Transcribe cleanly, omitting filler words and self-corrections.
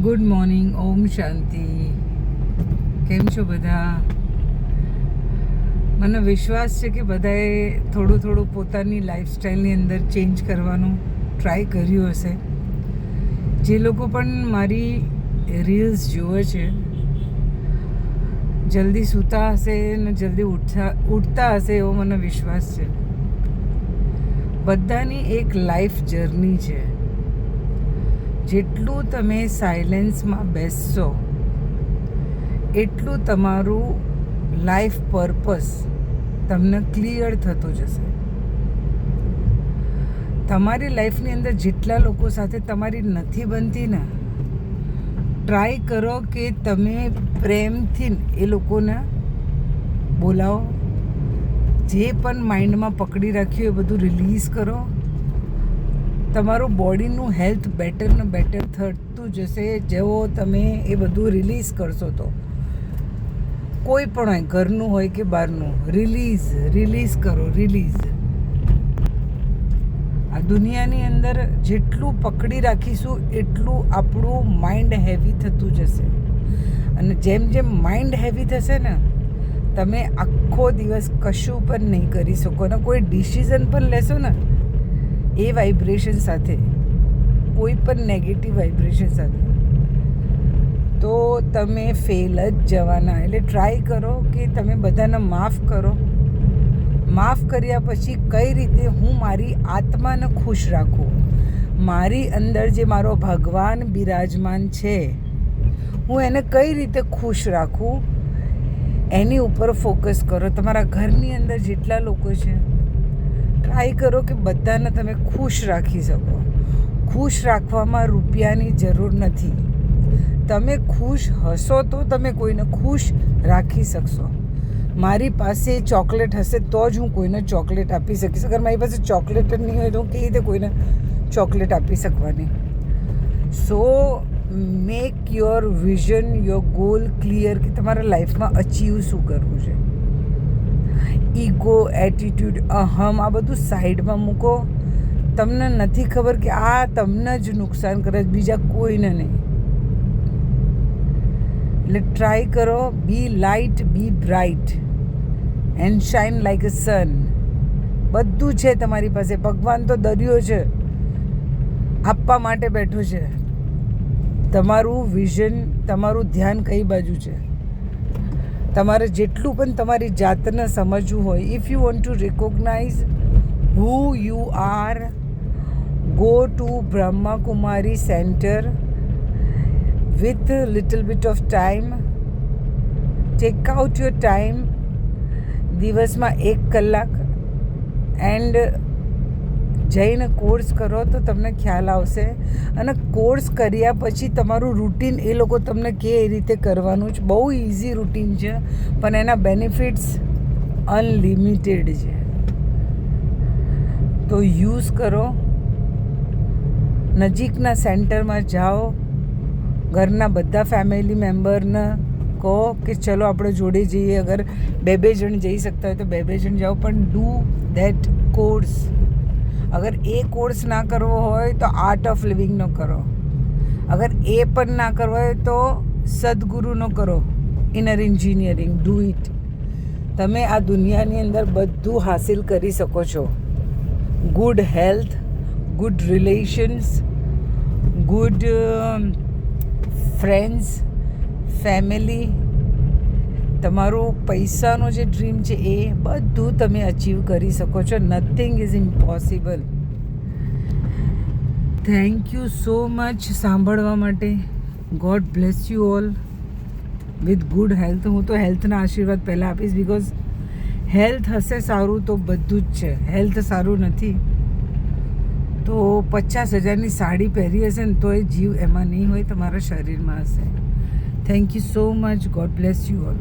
Good morning. ઓમ શાંતિ. કેમ છો બધા? મને વિશ્વાસ છે કે બધાએ થોડું પોતાની લાઈફસ્ટાઈલની અંદર ચેન્જ કરવાનું ટ્રાય કર્યું હશે. જે લોકો પણ મારી રીલ્સ જુએ છે, જલ્દી સૂતા હશે ને જલ્દી ઉઠતા હશે એવો મને વિશ્વાસ છે. બધાની એક લાઈફ જર્ની છે. જેટલું તમે સાયલેન્સમાં બેસશો એટલું તમારું લાઈફ પર્પસ તમને ક્લિયર થતો જશે. તમારી લાઈફની અંદર જેટલા લોકો સાથે તમારી નથી બનતી ને, ટ્રાય કરો કે તમે પ્રેમથી એ લોકોને બોલાવો. જે પણ માઇન્ડમાં પકડી રાખ્યું એ બધું રિલીઝ કરો. તમારું બોડીનું હેલ્થ બેટર ને બેટર થતું જશે જેવો તમે એ બધું રિલીઝ કરશો. તો કોઈ પણ હોય, ઘરનું હોય કે બહારનું, રિલીઝ કરો. આ દુનિયાની અંદર જેટલું પકડી રાખીશું એટલું આપણું માઇન્ડ હેવી થતું જશે. અને જેમ જેમ માઇન્ડ હેવી થશે ને, તમે આખો દિવસ કશું પણ નહીં કરી શકો ને કોઈ ડિસિઝન પણ લેશો ને એ વાઇબ્રેશન સાથે, કોઈ પણ નેગેટિવ વાઇબ્રેશન સાથે, તો તમે ફેલ જ જવાના. એટલે ટ્રાય કરો કે તમે બધાને માફ કરો. માફ કર્યા પછી કઈ રીતે હું મારી આત્માને ખુશ રાખું, મારી અંદર જે મારો ભગવાન બિરાજમાન છે હું એને કઈ રીતે ખુશ રાખું, એની ઉપર ફોકસ કરો. તમારા ઘરની અંદર જેટલા લોકો છે, ટ્રાય કરો કે બધાને તમે ખુશ રાખી શકો. ખુશ રાખવામાં રૂપિયાની જરૂર નથી. તમે ખુશ હશો તો તમે કોઈને ખુશ રાખી શકશો. મારી પાસે ચોકલેટ હશે તો જ હું કોઈને ચોકલેટ આપી શકીશ. અગર મારી પાસે ચોકલેટ જ નહીં હોય તો હું કેવી રીતે કોઈને ચોકલેટ આપી શકવાની? So make your vision, your goal clear કે તમારા લાઈફમાં અચીવ શું કરવું છે. ઈગો, એટીટ્યૂડ, અહમ, આ બધું સાઈડમાં મૂકો. તમને નથી ખબર કે આ તમને જ નુકસાન કરે, બીજા કોઈને નહીં. એટલે ટ્રાય કરો, be light, be bright and shine like a sun. બધું છે તમારી પાસે. ભગવાન તો દરિયો છે, આપવા માટે બેઠો છે. તમારું વિઝન, તમારું ધ્યાન કઈ બાજુ છે? તમારે જેટલું પણ તમારી જાતને સમજવું હોય, if you want to recognise who you are, go to Brahmakumari centre with a little bit of time. Take out your time. દિવસમાં 1 કલાક એન્ડ જઈને કોર્સ કરો તો તમને ખ્યાલ આવશે. અને કોર્સ કર્યા પછી તમારું રૂટીન એ લોકો તમને કે એ રીતે કરવાનું છે. બહુ ઇઝી રૂટીન છે પણ એના બેનિફિટ્સ અનલિમિટેડ છે. તો યુઝ કરો. નજીકના સેન્ટરમાં જાઓ. ઘરના બધા ફેમિલી મેમ્બરને કહો કે ચલો આપણે જોડે જઈએ. અગર બે જણ જઈ શકતા હોય તો બે જણ જાઓ, પણ ડૂ ધેટ કોર્સ. અગર એ કોર્સ ના કરવો હોય તો આર્ટ ઓફ લિવિંગનો કરો. અગર એ પણ ના કરવો હોય તો સદગુરુનો કરો, ઇનર એન્જિનિયરિંગ. Do it. તમે આ દુનિયાની અંદર બધું હાસિલ કરી શકો છો. Good health, good relations, good friends, family, તમારું પૈસાનો જે ડ્રીમ છે એ બધું તમે અચીવ કરી શકો છો. Nothing is impossible. Thank you so much સાંભળવા માટે. God bless you all with good health. હું તો હેલ્થના આશીર્વાદ પહેલાં આપીશ, બિકોઝ હેલ્થ હશે સારું તો બધું જ છે. હેલ્થ સારું નથી તો 50,000ની સાડી પહેરી હશે ને તો એ જીવ એમાં નહીં હોય, તમારા શરીરમાં હશે. Thank you so much. God bless you all.